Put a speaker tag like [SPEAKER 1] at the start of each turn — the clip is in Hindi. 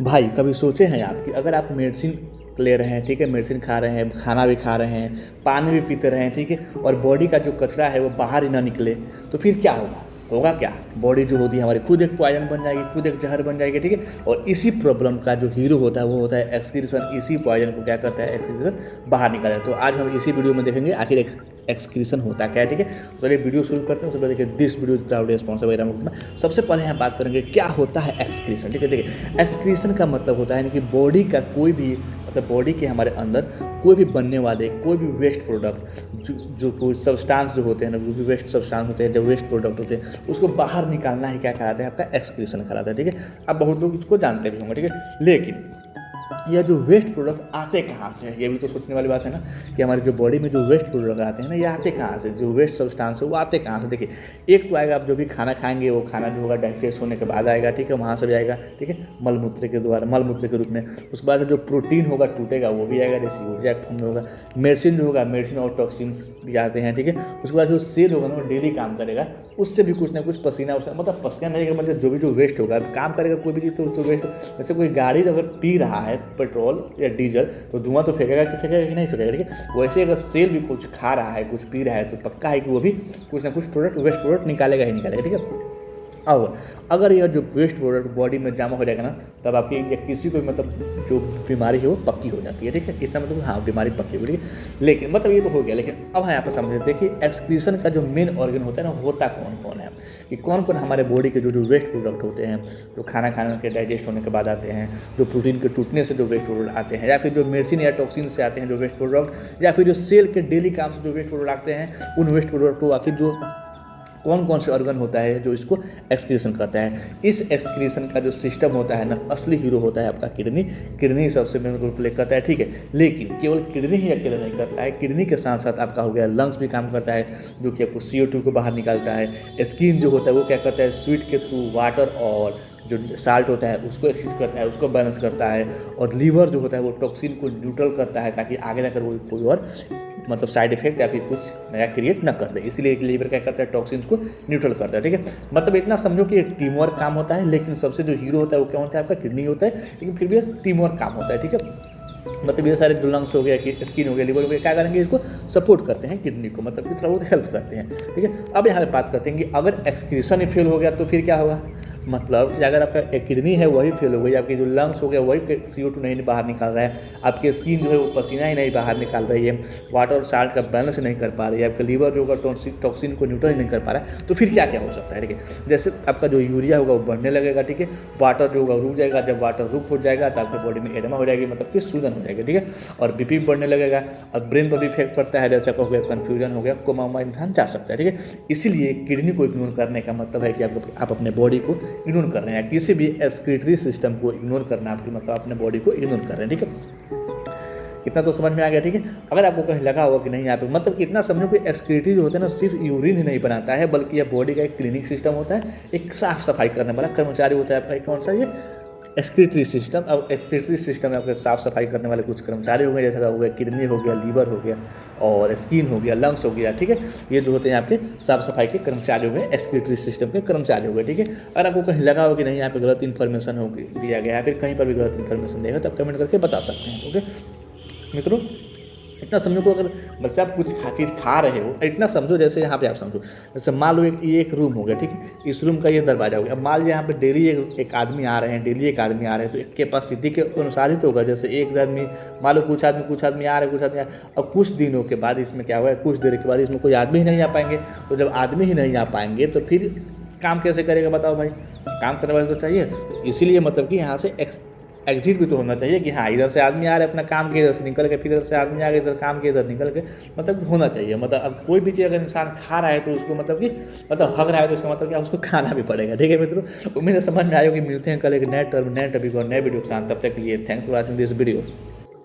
[SPEAKER 1] भाई कभी सोचे हैं आप कि अगर आप मेडिसिन ले रहे हैं, ठीक है, मेडिसिन खा रहे हैं, खाना भी खा रहे हैं, पानी भी पीते रहे हैं, ठीक है, और बॉडी का जो कचरा है वो बाहर ही ना निकले, तो फिर क्या होगा? होगा क्या? बॉडी जो होती है हमारी खुद एक पॉइजन बन जाएगी, खुद एक जहर बन जाएगी, ठीक है। और इसी प्रॉब्लम का जो हीरो होता है वो होता है एक्सक्रीशन। इसी पॉइजन को क्या करता है, एक्सक्रीशन बाहर निकालता है। तो आज हम इसी वीडियो में देखेंगे आखिर एक्सक्रीशन होता क्या है, ठीक है। तो चलिए वीडियो शुरू करते हैं। उससे पहले देखिए this video proudly sponsored by Ramakrishna. सबसे पहले हम बात करेंगे क्या होता है एक्सक्रीशन, ठीक है। देखिए एक्सक्रीशन का मतलब होता है कि बॉडी का कोई भी, मतलब बॉडी के हमारे अंदर कोई भी बनने वाले कोई भी वेस्ट प्रोडक्ट जो कोई सब्सटेंस जो होते हैं ना, जो भी वेस्ट सब्सटेंस होते हैं, जो वेस्ट प्रोडक्ट होते हैं, उसको बाहर निकालना ही क्या कहलाता है, आपका एक्सक्रीशन कहलाता है, ठीक है। अब बहुत लोग इसको जानते भी होंगे, ठीक है। लेकिन यह जो वेस्ट प्रोडक्ट आते कहाँ से है, ये भी तो सोचने वाली बात है ना, कि हमारी जो बॉडी में जो वेस्ट प्रोडक्ट आते हैं ना, ये आते कहाँ से, जो वेस्ट सब्सटेंस है वो आते कहाँ से? देखिए एक तो आएगा, आप जो भी खाना खाएंगे वो खाना जो होगा डाइजेस्ट होने के बाद आएगा, ठीक है, वहाँ से भी आएगा, ठीक है, मलमूत्र के द्वारा, मलमूत्र के रूप में। उसके बाद जो प्रोटीन होगा टूटेगा वो भी आएगा, जैसे ऊर्जा फॉर्म में होगा। मेडिसिन जो होगा, मेडिसिन और टॉक्सिन्स भी आते हैं, ठीक है। उसके बाद जो सेल होगा ना वो डेली काम करेगा, उससे भी कुछ ना कुछ पसीना उसे, मतलब पसीना नहीं, मतलब जो भी जो वेस्ट होगा काम करेगा कोई भी चीज़ तो वेस्ट। जैसे कोई गाड़ी अगर पी रहा है पेट्रोल या डीजल तो धुआं तो फेंकेगा कि नहीं फेंकेगा, ठीक है। वैसे अगर सेल भी कुछ खा रहा है, कुछ पी रहा है, तो पक्का है कि वो भी कुछ ना कुछ प्रोडक्ट, वेस्ट प्रोडक्ट निकालेगा ही निकालेगा, ठीक है। अब अगर यह जो वेस्ट प्रोडक्ट बॉडी में जमा हो जाएगा ना, तब आपकी या किसी को मतलब जो बीमारी है वो पक्की हो जाती है, ठीक है। इसका मतलब हाँ बीमारी पक्की हो रही है। लेकिन मतलब ये तो हो गया, लेकिन अब यहाँ पर समझे, देखिए एक्सक्रीशन का जो मेन ऑर्गन होता है ना, होता कौन कौन है, कि कौन कौन हमारे बॉडी के जो वेस्ट प्रोडक्ट होते हैं, जो खाना खाने के डाइजेस्ट होने के बाद आते हैं, जो प्रोटीन के टूटने से जो वेस्ट प्रोडक्ट आते हैं, या फिर जो मेडिसिन या टॉक्सिन से आते हैं जो वेस्ट प्रोडक्ट, या फिर जो सेल के डेली काम से जो वेस्ट प्रोडक्ट आते हैं, उन वेस्ट प्रोडक्ट को आखिर जो कौन कौन से ऑर्गन होता है जो इसको एक्सक्रीशन करता है। इस एक्सक्रीशन का जो सिस्टम होता है ना, असली हीरो होता है आपका किडनी। किडनी सबसे मेन रोल प्ले करता है, ठीक है। लेकिन केवल किडनी ही अकेला नहीं करता है, किडनी के साथ साथ आपका हो गया लंग्स भी काम करता है, जो कि आपको CO2 को बाहर निकालता है। स्किन जो होता है वो क्या करता है, स्वीट के थ्रू वाटर और जो साल्ट होता है उसको एक्सक्रीट करता है, उसको बैलेंस करता है। और लीवर जो होता है वो टॉक्सिन को न्यूट्रल करता है, ताकि आगे जाकर वो कोई और मतलब साइड इफेक्ट या फिर कुछ नया क्रिएट ना कर दे। इसीलिए लीवर क्या करता है, टॉक्सिन्स को न्यूट्रल करता है, ठीक है। मतलब इतना समझो कि एक टीम वर्क काम होता है, लेकिन सबसे जो हीरो होता है वो क्या होता है, आपका किडनी होता है, लेकिन फिर भी टीम वर्क काम होता है, ठीक है। मतलब ये सारे जो लंग्स हो गया, कि स्किन हो गया, लिवर हो गया, क्या करेंगे, इसको सपोर्ट करते हैं किडनी को, मतलब कि थोड़ा बहुत हेल्प करते हैं, ठीक है। अब यहाँ पे बात करते हैं कि अगर एक्सक्रीशन ही फेल हो गया तो फिर क्या होगा। मतलब कि अगर आपका किडनी है वही फेल हो गई, आपके जो लंग्स हो गया वही CO2 नहीं बाहर निकाल रहा है, आपकी स्किन जो है वो पसीना ही नहीं बाहर निकाल रही है, वाटर और साल्ट का बैलेंस नहीं कर पा रही है, आपका लीवर जो होगा टॉक्सिन को न्यूट्रल ही नहीं कर पा रहा है, तो फिर क्या क्या हो सकता है, ठीक है। जैसे आपका जो यूरिया होगा वो बढ़ने लगेगा, ठीक है। वाटर जो होगा रुक जाएगा, जब वाटर रुक हो जाएगा तो आपकी बॉडी में एडेमा हो जाएगी, मतलब कि सूजन हो जाएगी, ठीक है। और BP बढ़ने लगेगा, और ब्रेन पर भी इफेक्ट पड़ता है, जैसे आपका हो गया कन्फ्यूजन हो गया, कोमा में इंसान जा सकता है, ठीक है। इसीलिए किडनी को इग्नोर करने का मतलब है कि आप अपने बॉडी को इग्नोर कर रहे हैं, किसी भी एक्सक्रीटरी सिस्टम को इग्नोर करना, आपकी मतलब अपने बॉडी को इग्नोर कर रहे हैं, ठीक है। इतना तो समझ में आ गया, ठीक है। अगर आपको कहीं लगा होगा कि नहीं यहाँ पे, मतलब कि इतना समझो कि एक्सक्रीटरी जो होता है ना, सिर्फ यूरिन ही नहीं बनाता है, बल्कि यह बॉडी का एक क्लीनिंग सिस्टम होता है, एक साफ सफाई करने वाला कर्मचारी होता है आपका। कौन सा ये एक्सक्रीटरी सिस्टम। अब एक्सक्रीटरी सिस्टम में आपके साफ सफाई करने वाले कुछ कर्मचारी हो गए, जैसे हो गया किडनी हो गया, लीवर हो गया, और स्किन हो गया, लंग्स हो गया, ठीक है। ये जो होते हैं आपके साफ सफाई के कर्मचारी हो गए, एक्सक्रीटरी सिस्टम के कर्मचारी हो गए, ठीक है। अगर आपको कहीं लगा हो कि नहीं यहाँ पे गलत इन्फॉर्मेशन हो दिया गया है, फिर कहीं पर भी गलत इन्फॉर्मेशन दिया गया, तो आप कमेंट करके बता सकते हैं, ओके मित्रों। इतना समझो को, अगर बच्चे आप कुछ चीज़ खा रहे हो, इतना समझो जैसे यहाँ पे आप समझो, जैसे मान लो ये एक रूम हो गया, ठीक है। इस रूम का ये दरवाजा हो गया। अब मान लो यहाँ पे डेली एक आदमी आ रहे हैं, डेली एक आदमी आ रहे हैं, तो एक कैपेसिटी के अनुसार ही तो होगा। जैसे एक आदमी, मान लो कुछ आदमी आ रहे हैं, कुछ आदमी अब कुछ दिनों के बाद इसमें क्या हुआ है, कुछ देर के बाद इसमें कोई आदमी ही नहीं आ पाएंगे। तो जब आदमी ही नहीं आ पाएंगे तो फिर काम कैसे करेगा, बताओ भाई। काम करने वाले तो चाहिए। इसीलिए मतलब कि यहाँ से एग्जिट भी तो होना चाहिए, कि हाँ इधर से आदमी आ रहे हैं अपना काम के, इधर से निकल के, फिर इधर से आदमी आ गए, इधर काम के, इधर निकल के, मतलब होना चाहिए। मतलब अब कोई भी चीज़ अगर इंसान खा रहा है तो उसको मतलब कि मतलब हक रहा है, तो उसका मतलब क्या, उसको खाना भी पड़ेगा, ठीक है मित्रों। उम्मीद है समझ में आएगा। कि मिलते हैं कल एक नए टॉपिक और नए वीडियो के साथ। तब तक के लिए thanks for watching this video.